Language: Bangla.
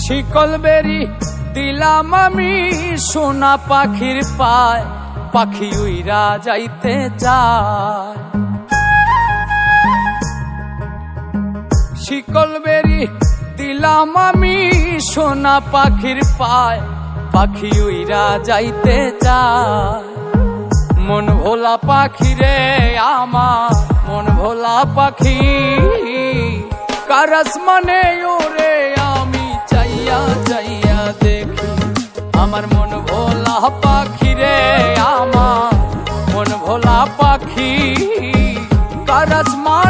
শিকল বেরি দিলাম আমি সোনা পাখির পায়, পাখি উইরা যাইতে চায়। শিকল বেরি দিলাম আমি সোনা পাখির পায়, পাখি উইরা যাইতে চায়। মন ভোলা পাখি রে আমার, মন ভোলা পাখি, কার আসমানে ওরে আমি চাইয়া চাইয়া দেখি। আমার মন ভোলা পাখি রে আমার, মন ভোলা পাখি, কার আসমানে